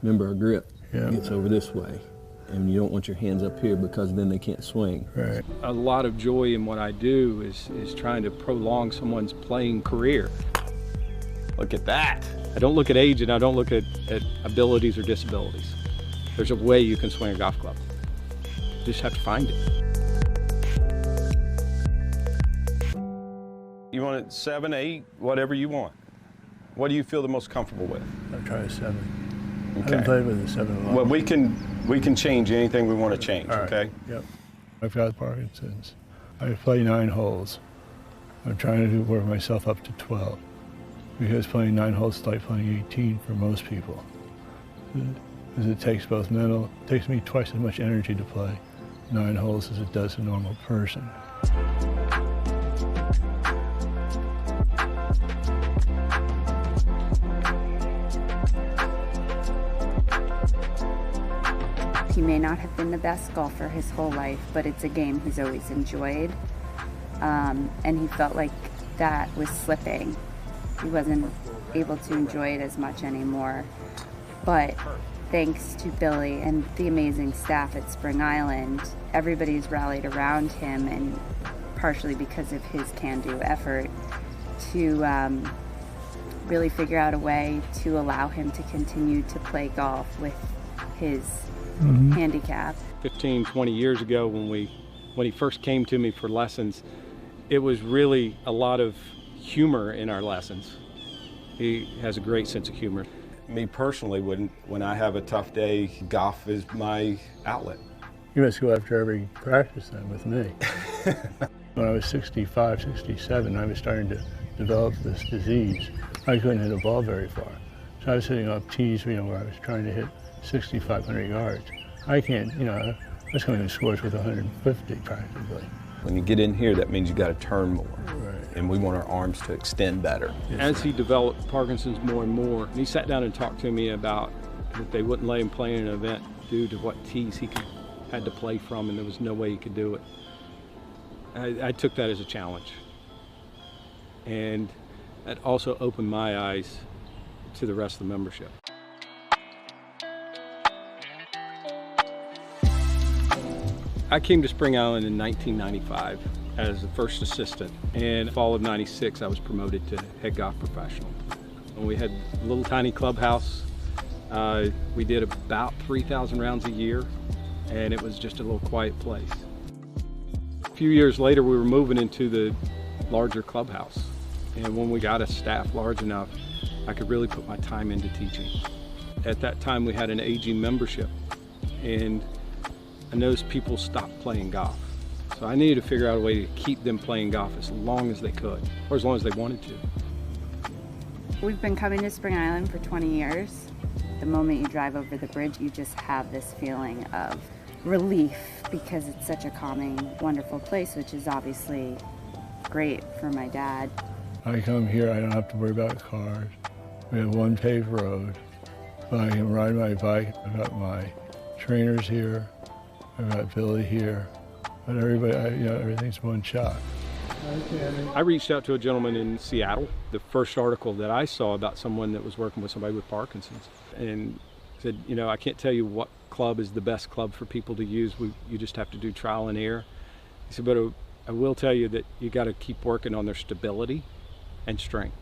Remember, our grip gets over this way, and you don't want your hands up here because then they can't swing. Right. A lot of joy in what I do is trying to prolong someone's playing career. Look at that. I don't look at age and I don't look at abilities or disabilities. There's a way you can swing a golf club. You just have to find it. You want it 7, 8, whatever you want. What do you feel the most comfortable with? I'll try a 7. Okay. I haven't played with a 7 in a long Well, we can change anything we want to change, All right. okay? Yep. I've got Parkinson's. I play 9 holes. I'm trying to work myself up to 12 because playing 9 holes is like playing 18 for most people. Because it takes both mental, it takes me twice as much energy to play 9 holes as it does a normal person. He may not have been the best golfer his whole life, but it's a game he's always enjoyed. And he felt like that was slipping. He wasn't able to enjoy it as much anymore. But thanks to Billy and the amazing staff at Spring Island, everybody's rallied around him, and partially because of his can-do effort, to really figure out a way to allow him to continue to play golf with his handicap. 15, 20 years ago when he first came to me for lessons, it was really a lot of humor in our lessons. He has a great sense of humor. Me personally, when I have a tough day, golf is my outlet. You must go after every practice then with me. When I was 65, 67, I was starting to develop this disease. I couldn't hit a ball very far. So I was hitting off tees, where I was trying to hit 6,500 yards. I can't, I was going to scores with 150 practically. When you get in here, that means you got to turn more. Right. And we want our arms to extend better. As he developed Parkinson's more and more, he sat down and talked to me about that they wouldn't let him play in an event due to what tees he had to play from, and there was no way he could do it. I took that as a challenge. And that also opened my eyes to the rest of the membership. I came to Spring Island in 1995 as the first assistant, and fall of '96 I was promoted to head golf professional. And we had a little tiny clubhouse. We did about 3,000 rounds a year, and it was just a little quiet place. A few years later we were moving into the larger clubhouse, and when we got a staff large enough, I could really put my time into teaching. At that time we had an aging membership, and I noticed people stopped playing golf. So I needed to figure out a way to keep them playing golf as long as they could, or as long as they wanted to. We've been coming to Spring Island for 20 years. The moment you drive over the bridge, you just have this feeling of relief because it's such a calming, wonderful place, which is obviously great for my dad. I come here, I don't have to worry about cars. We have one paved road. I can ride my bike. I've got my trainers here. I've got Billy here. But everybody, everything's one shot. I reached out to a gentleman in Seattle. The first article that I saw about someone that was working with somebody with Parkinson's, and said, I can't tell you what club is the best club for people to use. You just have to do trial and error. He said, but I will tell you that you got to keep working on their stability and strength.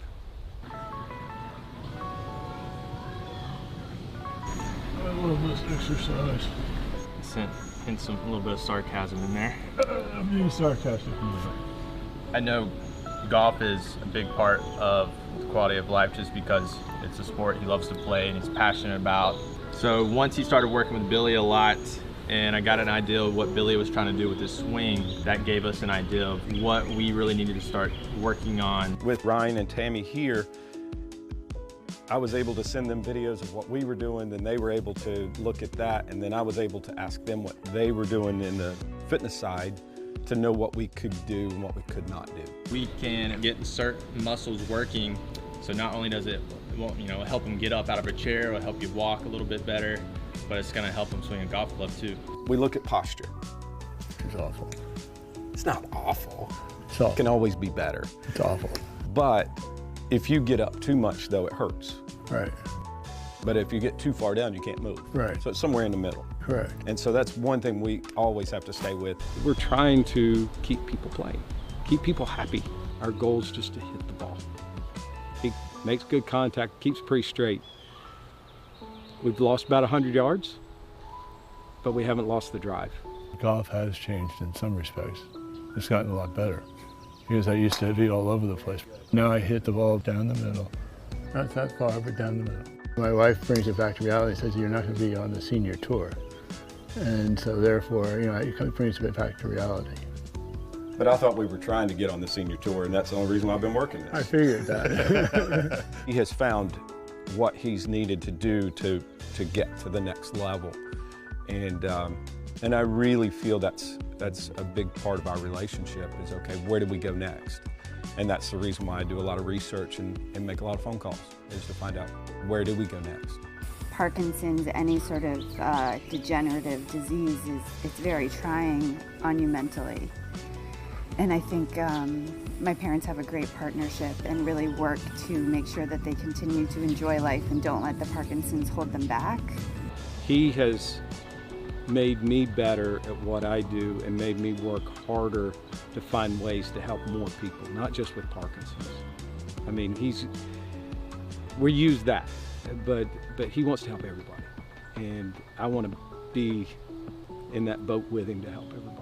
I love this exercise. Hence a little bit of sarcasm in there. I'm being sarcastic. I know golf is a big part of the quality of life just because it's a sport he loves to play and he's passionate about. So once he started working with Billy a lot, and I got an idea of what Billy was trying to do with his swing, that gave us an idea of what we really needed to start working on. With Ryan and Tammy here, I was able to send them videos of what we were doing, then they were able to look at that, and then I was able to ask them what they were doing in the fitness side to know what we could do and what we could not do. We can get certain muscles working, so not only does it help them get up out of a chair, it'll help you walk a little bit better, but it's going to help them swing a golf club too. We look at posture. It's awful. It's not awful. It's awful. It can always be better. It's awful. But if you get up too much, though, it hurts. Right. But if you get too far down, you can't move. Right. So it's somewhere in the middle. Correct. And so that's one thing we always have to stay with. We're trying to keep people playing, keep people happy. Our goal is just to hit the ball. He makes good contact, keeps pretty straight. We've lost about 100 yards, but we haven't lost the drive. Golf has changed in some respects. It's gotten a lot better because I used to be all over the place. Now I hit the ball down the middle. Not that far, but down the middle. My wife brings it back to reality, says you're not going to be on the senior tour. And so therefore, it brings it back to reality. But I thought we were trying to get on the senior tour, and that's the only reason why I've been working this. I figured that. He has found what he's needed to do to get to the next level. And I really feel that's a big part of our relationship is, okay, where do we go next? And that's the reason why I do a lot of research and make a lot of phone calls, is to find out where do we go next. Parkinson's, any sort of degenerative disease, it's very trying on you mentally. And I think my parents have a great partnership and really work to make sure that they continue to enjoy life and don't let the Parkinson's hold them back. He has made me better at what I do and made me work harder to find ways to help more people, not just with Parkinson's. I mean, we use that, but he wants to help everybody. And I want to be in that boat with him to help everybody.